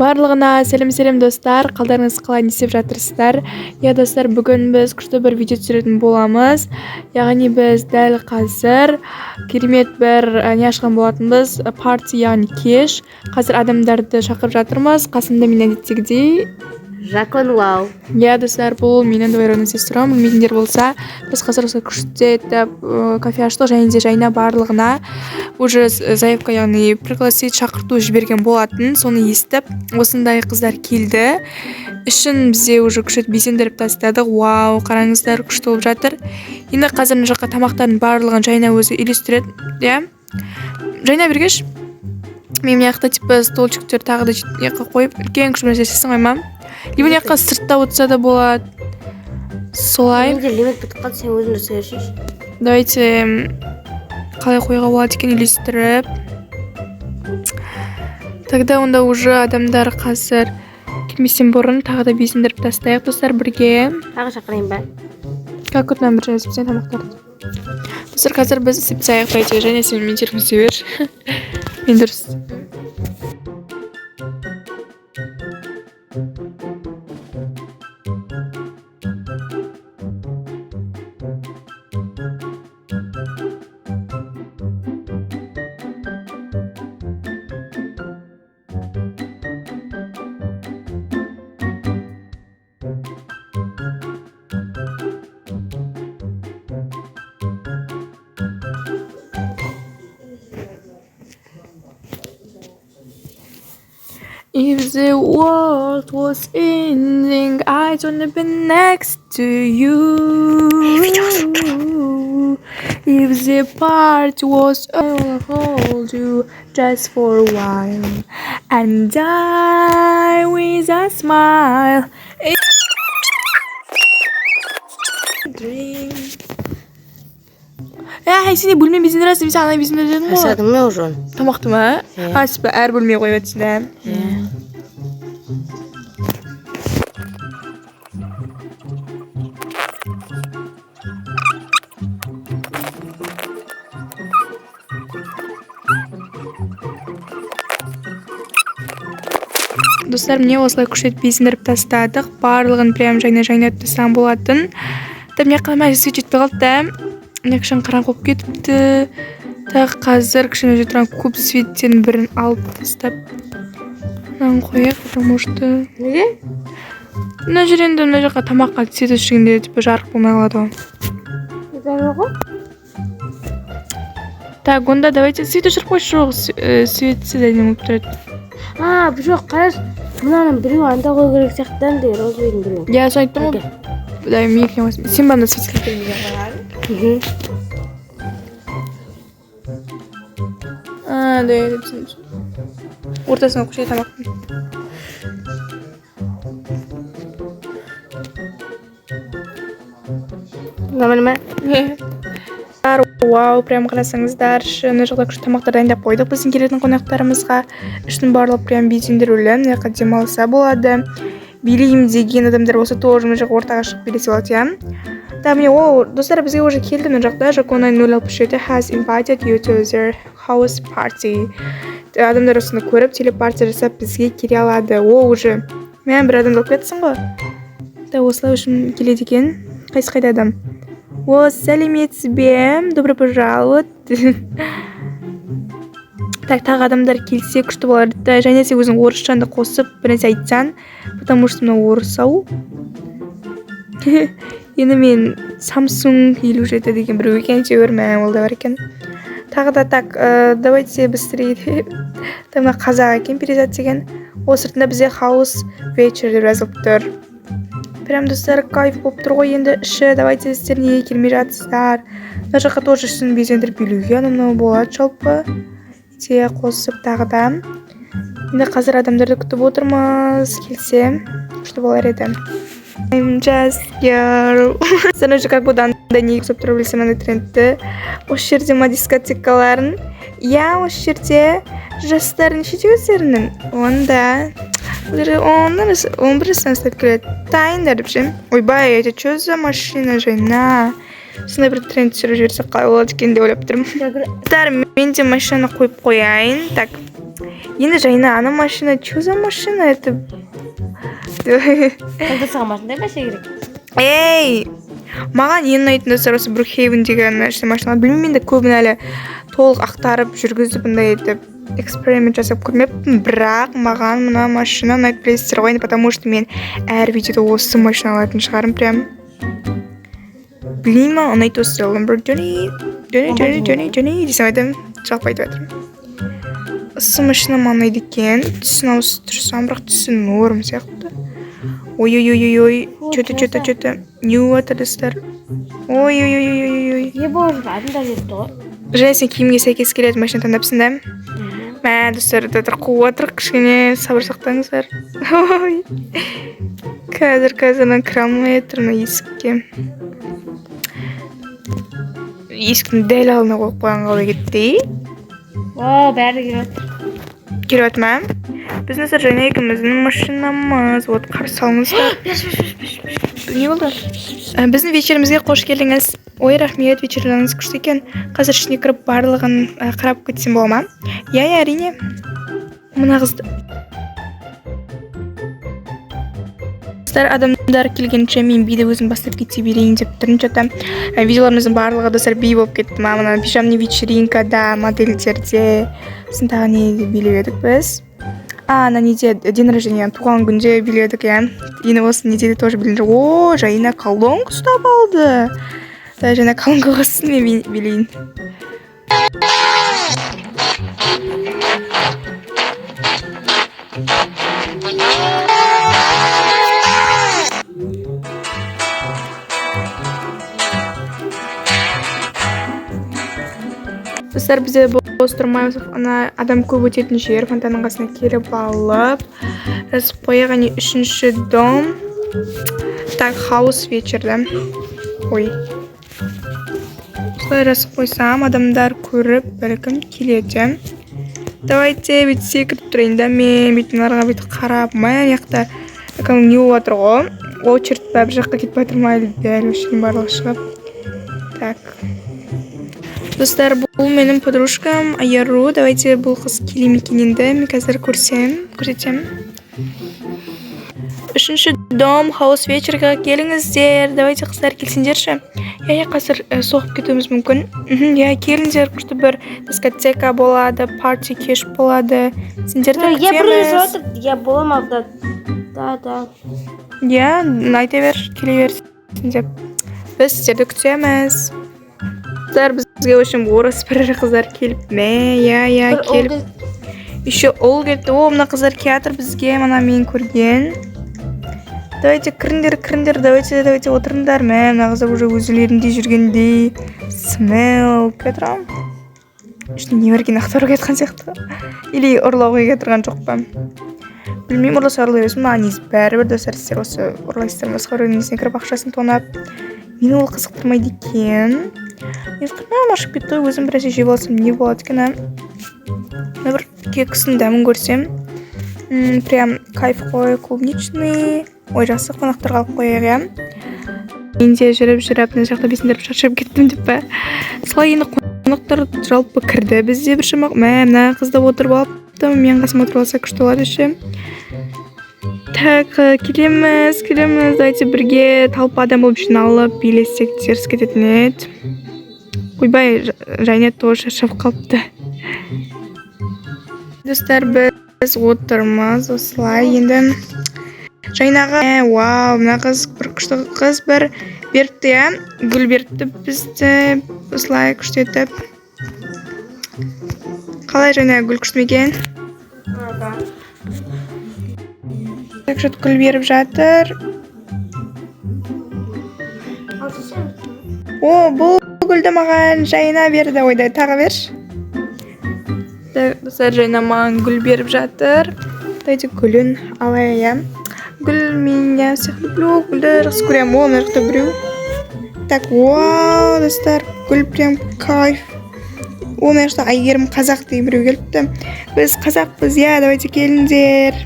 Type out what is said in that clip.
Барлығына сәлем достар, қалдарыңыз қалай, не істеп жатырсыздар? Я достар, бүгін біз күшті бір видео түсіретін боламыз. Яғни біз дәл қазір керемет бір не ашқан болатынбыз, парти, яғни кеш. Қазір адамдарды шақырып жатырмыз. Қасымда мен әдеттегідей Жакон Вау. Я достар, бұл менің двоюродный сестрам. Білмейтіндер болса, біз қазір осы күшті етіп кофе аштық, және де жайна барлығына уже заявка, яғни пригласить, шақырту жіберген болатын. Соны естіп, осындай қыздар келді. Ішін бізде уже күшті безендіріп тастадық. Вау, қараңыздар, күшті болып жатыр. Енді қазір мына жаққа тамақтардың барлығын жайна өзі үйлестіреді. Я? Жайна бергеш? Мен мына жақта типа столчиктер тағы да жаққа қойып, үлкен күшті нәрсесін қоймам. Либо мына жаққа сыртта отырса да болады. Солай. Менде лимит бітіп қалды, сен өзің жасай шеш. Давайте қалай қоюға болады екен үйлестіріп. Тогда онда уже адамдар қазір келместен бұрын тағы да безендіріп тастайық, достар, бірге. Тағы шақырайын ба? Как күтінен бір жазып сен тамақтарды. Достар, қазір біз істеп тастайық, давайте, және сен мен терім сөйер. Мен дұрыс. If the world was ending, I'd wanna be next to you. If the part was I'll hold you just for a while and die with a smile. Dream. Сен бөлме безендіресің, мен саған безендіресің ғой. Жасадың ма уже? Тамақты ма? Асып, әр бөлме қойып өтсін. Достар, міне осылай күшет безендіріп тастадық. Барлығын прям жайна тастаған болатын. Міне қалмай сөйт жетпей қалды да. Міне кішін қараң қоп кетіпті. Тағы қазір кішін өже тұрған көп светтерін бірін алып тастап. Мынан қояқ, потому что... Неге? Мына жеренді мына жаққа тамаққа свет өшігінде жарық болмай қалады ғой. Неге ғой? Так, онда давайте свет өшіріп қойшы, жоқ, светсіз әдемі болып тұрады. Бұл жоқ, қараш, мынаның біреу анда қой керек сияқтан де, розовыйдың біреу. Я соны айттым ғой. Дай, мен екіне қойсын. Сен банда светсіз келген қойған. Да, ортасына құшай тамақтың. Нормально ма? Вау, прям қарасаңыздар, мына жақта күшті тамақтар дайындап қойдық біздің келетін қонақтарымызға. Ішін барлық прям безендірулі, мына жаққа демалса болады. Билеймін деген адамдар болса тоже мына жаққа ортаға шығып билесе болады, я? Да, міне, достар, бізге уже келді мына жақта. Жакон 067 has invited you to their house party. Адамдар осыны көріп, телепартия жасап бізге келе алады. Уже мен бір адамды алып кетсің ғой. Да, осылай үшін келеді екен. Қайда адам? Сәлеметсіз бе? Добро пожаловать. Так, тағы адамдар келсе күшті болар. Және сен өзің орысшанды қосып бірнәрсе айтсаң, потому что мына орыс ау. Енді мен Samsung 57 деген біреу екен көрмәм, ол да бар екен. Тағы да так, давайте быстрее. Мына қазақ екен перевод. Ол сыртында бізде house вечер деп жазылып тұр. Прям достар, кайф болып тұр ғой енді іші. Давайте сіздер неге келмей жатсыздар. Мына жаққа тоже ішін безендіріп билеуге анау болады жалпы. Идея қосып тағы да. Енді қазір адамдарды күтіп отырмыз. Келсе, күшті болар еді. I'm just girl. Сен уже как бұдан да неге күсіп тұрып білсем ана трендті. Осы жерде ма дискотекаларын. Я осы жерде жастар нешеде өздерінің. Онда 11 жастан ұстап келеді. Тайындар деп ше. Ойбай, это что за машина жайна? Сондай бір тренд түсіріп жіберсек қалай болады екен деп ойлап тұрмын. Мен де машинаны қойып қояйын. Так, Енді Жайна, ана машина, что за машина это? Сонда саған машина берсе керек. Ей! Маған ең ұнайтын достар осы Brookhaven деген машиналар. Білмеймін, енді көбін әлі толық ақтарып жүргізіп бұндай етіп эксперимент жасап көрмеппін, бірақ маған мына машина ұнайды, білесіздер ғой, потому что мен әр видеода осы машина алатын шығарым прям. Білмеймін, ұнайды осы Lamborghini десем айтамын, жалпы айтып жатырмын. Осы машина маған ұнайды екен, түсін ауыстырсам, бірақ түсі норм сияқты. Ой-ой-ой-ой, что-то, не өтір достар. Ой-ой-ой-ой-ой. Не болып жатыр, жетті ғой. Және сен киімге сәйкес келетін машина таңдапсың да? Мә, достар, қуып отыр, кішкене сабыр сақтаңыздар. Ой. Қазір кіре алмай тұрмын есікке. Есіктің дәл алдына қойып қойған қалай кетті. О, бәрі келіп. Келіп ма? Біздің достар және екіміздің машинамыз. Вот, қарсы алыңыздар. Не болды? Біздің вечерімізге қош келдіңіз. Ой, рахмет, вечерлеріңіз күшті екен. Қазір ішіне кіріп барлығын қарап кетсем бола ма? Я, әрине. Мына қызды. Адамдар келгенше мен биді өзім бастап кетсе берейін деп тұрын жатам. Видеоларымыздың барлығы достар би болып кетті ма? Мына пижамный вечеринкада, модельдерде, сынтағы не билеп едік біз. Ана неде день рождения, туған күнде билеп едік, иә. Енді осы неде тоже білдіңдер. О, Жайна колонка ұстап алды. Жайна колонка қосын мен билейін. Достар, бізде бос тұрмаймыз, ана адам көп өтетін жер фонтанның қасына келіп алып жазып қойған үшінші дом. Так, хаус вечерді. Ой. Солай жазып қойсам, адамдар көріп бәлкім келеді. Давайте бүйтсе кіріп тұрайын да, мен бүйтінларға бүйтіп қарап, мән яқта не болып жатыр ғой. Очерт бәбі жаққа кетіп отырмайды, дәл өшінің барлығы шығып. Так. Достар, бұл менің подружкам Айару. Давайте бұл қыз келем екененді мен қазір көрсетем. Үшінші дом, хаус вечерға келіңіздер. Давайте қыздар келсендерші. Я қазір соғып кетуіміз мүмкін. Я келіңдер, күшті бір дискотека болады, парти кеш болады. Сендерді күтеміз. Я біреу жатыр, я боламавда. Да. Я, айта бер, келе берсін деп. Біз сіздерді күтеміз. Қыздар, бізге өшім орыс бір қыздар келіп ме, я келіп. Еще ол келді. О, мына қыздар театр бізге, мана мен көрген. Давайте кіріндер, давайте отырыңдар ме, мына қыздар уже өзілерінде жүргендей. Смел, кетірам. Үшіне не берген ақтаруға кетқан сияқты. Или ұрлауға кетірған жоқ па. Білмеймін, ұрласа ұрлай өсім, анез бәрі бір достар сіздер осы ұрлайсыздар масқар өнесіне кіріп ақшасын тонап. Мені ол қызықтырмайды екен. Мен қырмам ашып кетті, өзім біресе жеп алсам не болады екен, Мына бір кексін дәмін көрсем. Прям кайф қой, клубничный. Ой, жақсы қонақтарға алып қояйық, иә. Мен де жүріп, мына жақта бесіндеріп шаршап кеттім деп па. Солай енді қонақтар жалпы кірді бізде бір шамақ. Мына қызда отырып алыпты, мен қасым отырып алса күшті олады ше. Так, келеміз. Давайте бірге талпа адам болып жиналып, билесек теріс кететін еді. Ойбай, Жайна тоже шаршап қалыпты. Достар, біз отырмыз осылай. Енді Жайнаға, вау, мына қыз бір күшті қыз бір беріпті, я. Гүл беріпті бізді осылай күшті етіп. Қалай Жайна, гүл күшті мекен? Так, жат гүл беріп жатыр. О, бұл гүлді маған Жайна берді, ойдай, тағы берші. Достар, Жайна маған гүл беріп жатыр. Давайте гүлін алайын. Гүл, мен я всех люблю, гүлді жақсы көрем. О, мына жақта біреу. Так, вау, достар, гүл прям кайф. О, мына жақта Айгерім қазақ деген біреу келіпті. Біз қазақпыз, я, давайте келіңдер.